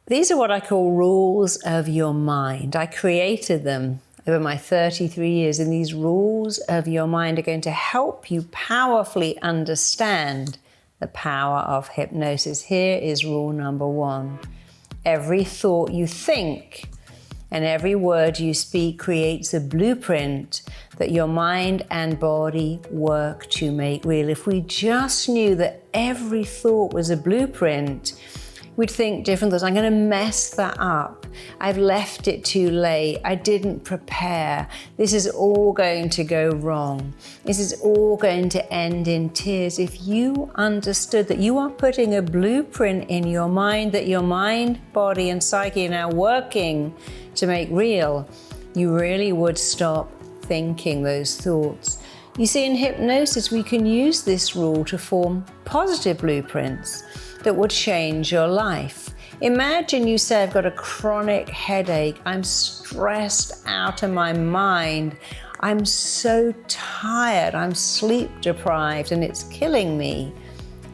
These are what I call rules of your mind. I created them over my 33 years, and these rules of your mind are going to help you powerfully understand the power of hypnosis. Here is rule number 1. Every thought you think and every word you speak creates a blueprint that your mind and body work to make real. If we just knew that every thought was a blueprint, we'd think different thoughts. I'm going to mess that up. I've left it too late. I didn't prepare. This is all going to go wrong. This is all going to end in tears. If you understood that you are putting a blueprint in your mind, that your mind, body, and psyche are now working to make real, you really would stop thinking those thoughts. You see, in hypnosis, we can use this rule to form positive blueprints that would change your life. Imagine you say, I've got a chronic headache. I'm stressed out of my mind. I'm so tired. I'm sleep deprived and it's killing me.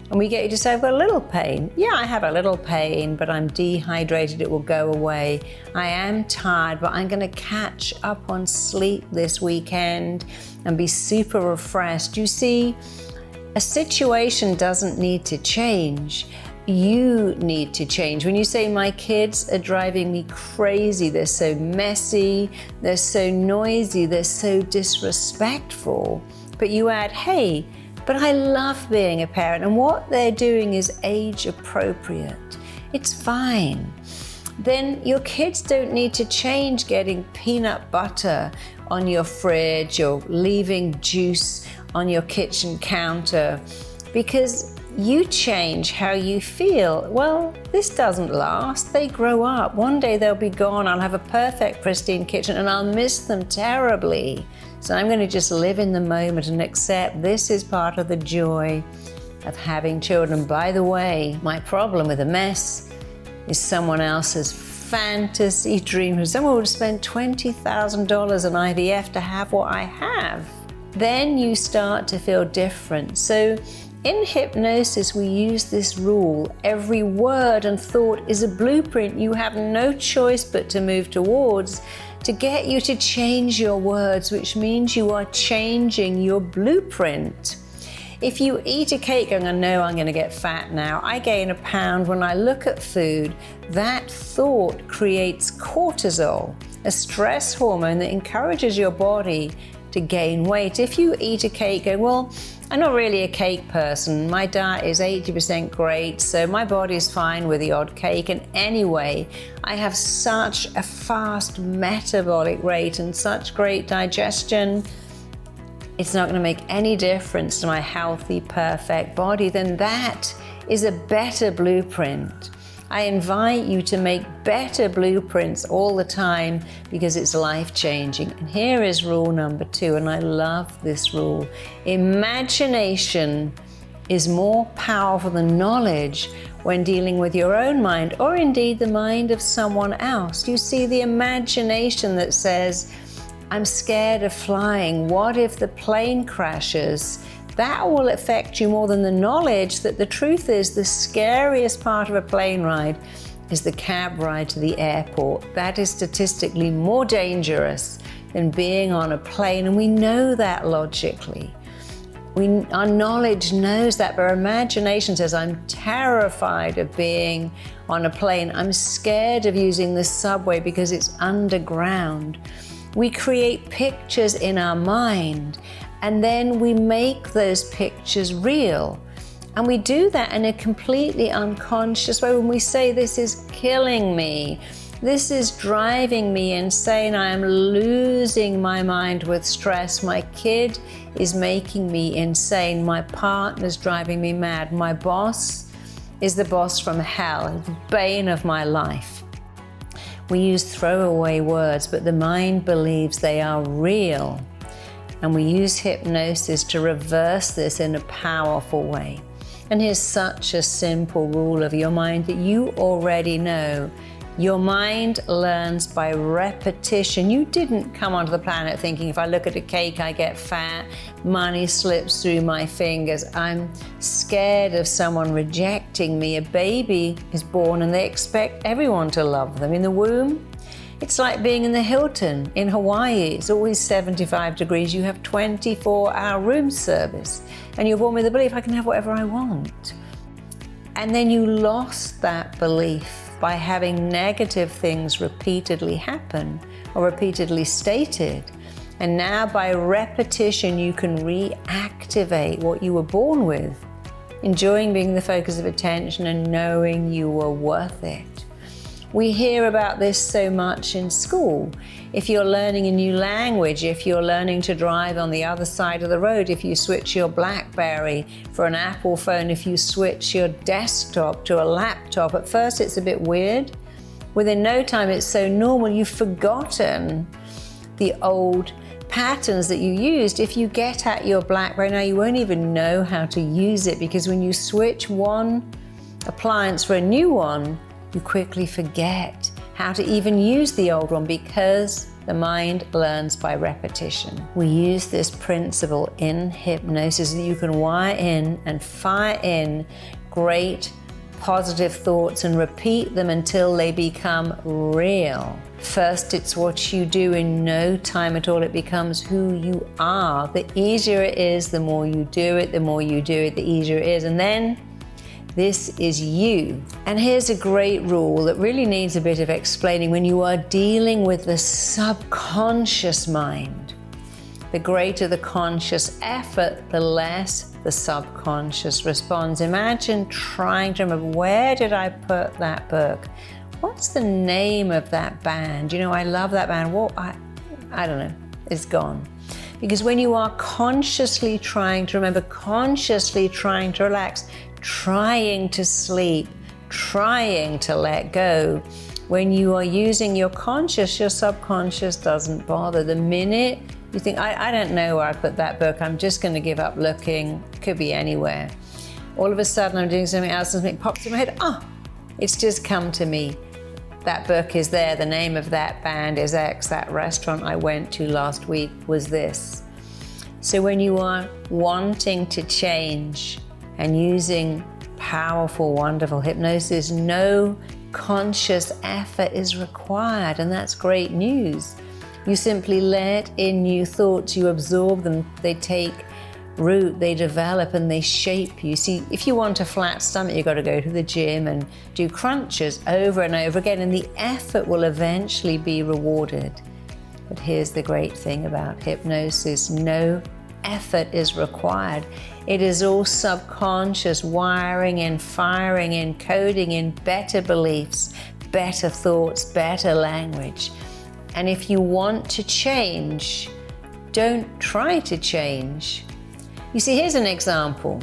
And we get you to say, I've got a little pain. Yeah, I have a little pain, but I'm dehydrated. It will go away. I am tired, but I'm going to catch up on sleep this weekend and be super refreshed. You see, a situation doesn't need to change. You need to change. When you say, my kids are driving me crazy, they're so messy, they're so noisy, they're so disrespectful, but you add, hey, but I love being a parent, and what they're doing is age appropriate. It's fine. Then your kids don't need to change getting peanut butter on your fridge or leaving juice on your kitchen counter, because you change how you feel. Well, this doesn't last. They grow up. One day they'll be gone. I'll have a perfect, pristine kitchen and I'll miss them terribly. So I'm going to just live in the moment and accept this is part of the joy of having children. By the way, my problem with a mess is someone else's fantasy dream. Someone would spend $20,000 on IVF to have what I have. Then you start to feel different. So in hypnosis, we use this rule. Every word and thought is a blueprint you have no choice but to move towards to get you to change your words, which means you are changing your blueprint. If you eat a cake going, I know I'm going to get fat now, I gain a pound when I look at food, that thought creates cortisol, a stress hormone that encourages your body to gain weight. If you eat a cake going, well, I'm not really a cake person. My diet is 80% great, so my body is fine with the odd cake. And anyway, I have such a fast metabolic rate and such great digestion, it's not going to make any difference to my healthy, perfect body. Then that is a better blueprint. I invite you to make better blueprints all the time because it's life-changing. And here is rule number 2, and I love this rule. Imagination is more powerful than knowledge when dealing with your own mind, or indeed the mind of someone else. You see, the imagination that says, I'm scared of flying. What if the plane crashes? That will affect you more than the knowledge that the truth is the scariest part of a plane ride is the cab ride to the airport. That is statistically more dangerous than being on a plane, and we know that logically. Our knowledge knows that, but our imagination says, I'm terrified of being on a plane. I'm scared of using the subway because it's underground. We create pictures in our mind, and then we make those pictures real. And we do that in a completely unconscious way when we say, this is killing me. This is driving me insane. I am losing my mind with stress. My kid is making me insane. My partner's driving me mad. My boss is the boss from hell, the bane of my life. We use throwaway words, but the mind believes they are real. And we use hypnosis to reverse this in a powerful way. And here's such a simple rule of your mind that you already know. Your mind learns by repetition. You didn't come onto the planet thinking, if I look at a cake, I get fat, money slips through my fingers, I'm scared of someone rejecting me. A baby is born and they expect everyone to love them. In the womb, it's like being in the Hilton in Hawaii. It's always 75 degrees. You have 24-hour room service. And you're born with the belief, I can have whatever I want. And then you lost that belief by having negative things repeatedly happen or repeatedly stated. And now by repetition, you can reactivate what you were born with, enjoying being the focus of attention and knowing you were worth it. We hear about this so much in school. If you're learning a new language, if you're learning to drive on the other side of the road, if you switch your BlackBerry for an Apple phone, if you switch your desktop to a laptop, at first it's a bit weird. Within no time, it's so normal, you've forgotten the old patterns that you used. If you get at your BlackBerry now, you won't even know how to use it, because when you switch one appliance for a new one, you quickly forget how to even use the old one, because the mind learns by repetition. We use this principle in hypnosis that you can wire in and fire in great positive thoughts and repeat them until they become real. First, it's what you do. In no time at all, it becomes who you are. The easier it is, the more you do it, the easier it is. And then this is you. And here's a great rule that really needs a bit of explaining. When you are dealing with the subconscious mind, the greater the conscious effort, the less the subconscious responds. Imagine trying to remember, where did I put that book? What's the name of that band? You know, I love that band. Well, I don't know, it's gone. Because when you are consciously trying to remember, consciously trying to relax, trying to sleep, trying to let go, when you are using your conscious, your subconscious doesn't bother. The minute you think, I don't know where I put that book, I'm just going to give up looking, could be anywhere. All of a sudden I'm doing something else and something pops in my head, it's just come to me. That book is there, the name of that band is X, that restaurant I went to last week was this. So when you are wanting to change and using powerful, wonderful hypnosis, no conscious effort is required, and that's great news. You simply let in new thoughts, you absorb them, they take root, they develop, and they shape you. See, if you want a flat stomach, you've got to go to the gym and do crunches over and over again, and the effort will eventually be rewarded. But here's the great thing about hypnosis, no effort is required. It is all subconscious, wiring in, firing in, coding in better beliefs, better thoughts, better language. And if you want to change, don't try to change. You see, here's an example.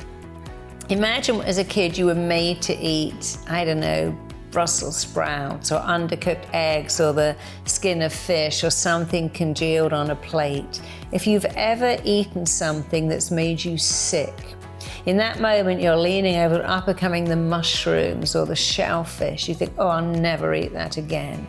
Imagine as a kid you were made to eat, I don't know, Brussels sprouts or undercooked eggs or the skin of fish or something congealed on a plate. If you've ever eaten something that's made you sick, in that moment you're leaning over and up are coming the mushrooms or the shellfish. You think, I'll never eat that again.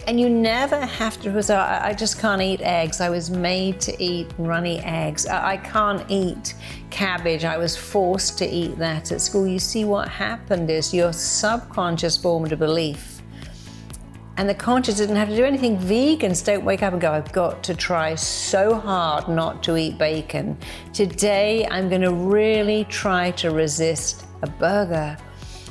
And you never have to say, I just can't eat eggs. I was made to eat runny eggs. I can't eat cabbage. I was forced to eat that at school. You see, what happened is your subconscious formed a belief. And the conscious didn't have to do anything. Vegans don't wake up and go, I've got to try so hard not to eat bacon. Today, I'm going to really try to resist a burger.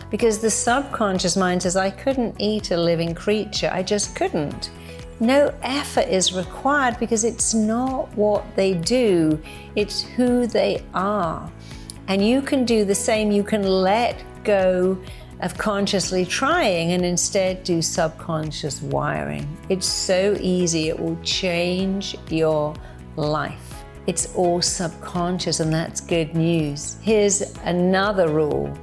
Because the subconscious mind says, I couldn't eat a living creature. I just couldn't. No effort is required because it's not what they do. It's who they are. And you can do the same. You can let go of consciously trying and instead do subconscious wiring. It's so easy. It will change your life. It's all subconscious, and that's good news. Here's another rule.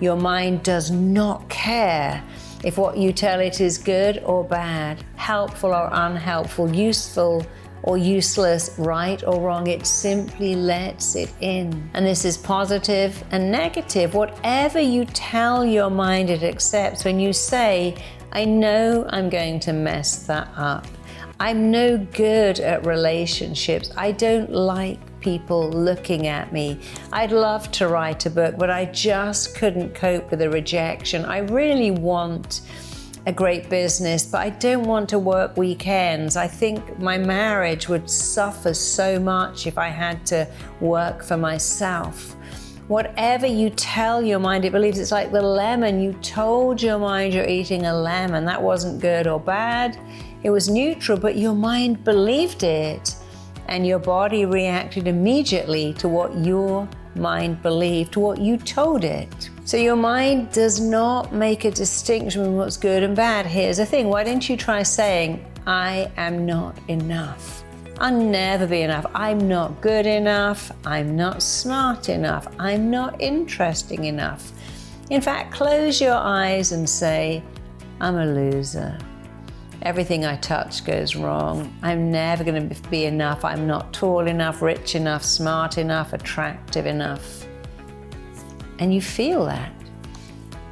Your mind does not care if what you tell it is good or bad, helpful or unhelpful, useful or useless, right or wrong. It simply lets it in. And this is positive and negative. Whatever you tell your mind, it accepts. When you say, I know I'm going to mess that up. I'm no good at relationships. I don't like people looking at me. I'd love to write a book, but I just couldn't cope with the rejection. I really want a great business, but I don't want to work weekends. I think my marriage would suffer so much if I had to work for myself. Whatever you tell your mind, it believes. It's like the lemon. You told your mind you're eating a lemon. That wasn't good or bad. It was neutral, but your mind believed it. And your body reacted immediately to what your mind believed, to what you told it. So your mind does not make a distinction between what's good and bad. Here's the thing. Why don't you try saying, I am not enough. I'll never be enough. I'm not good enough. I'm not smart enough. I'm not interesting enough. In fact, close your eyes and say, I'm a loser. Everything I touch goes wrong. I'm never going to be enough. I'm not tall enough, rich enough, smart enough, attractive enough. And you feel that.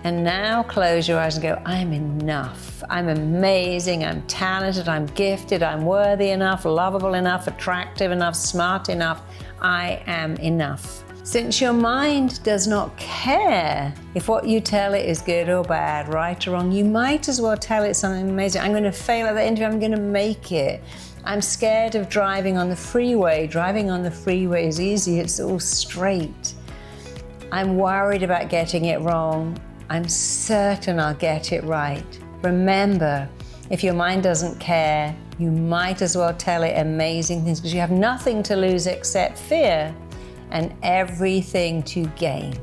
And now close your eyes and go, I'm enough. I'm amazing. I'm talented. I'm gifted. I'm worthy enough, lovable enough, attractive enough, smart enough. I am enough. Since your mind does not care if what you tell it is good or bad, right or wrong, you might as well tell it something amazing. I'm going to fail at the interview. I'm going to make it. I'm scared of driving on the freeway. Driving on the freeway is easy. It's all straight. I'm worried about getting it wrong. I'm certain I'll get it right. Remember, if your mind doesn't care, you might as well tell it amazing things because you have nothing to lose except fear and everything to gain.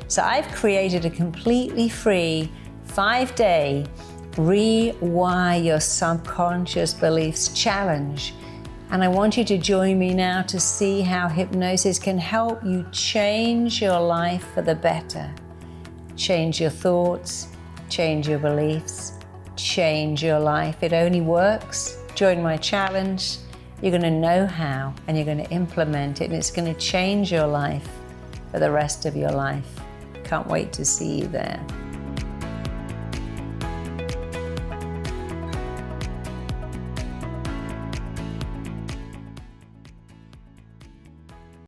So I've created a completely free 5-day Rewire Your Subconscious Beliefs challenge. And I want you to join me now to see how hypnosis can help you change your life for the better. Change your thoughts, change your beliefs, change your life. It only works. Join my challenge. You're going to know how and you're going to implement it, and it's going to change your life for the rest of your life. Can't wait to see you there.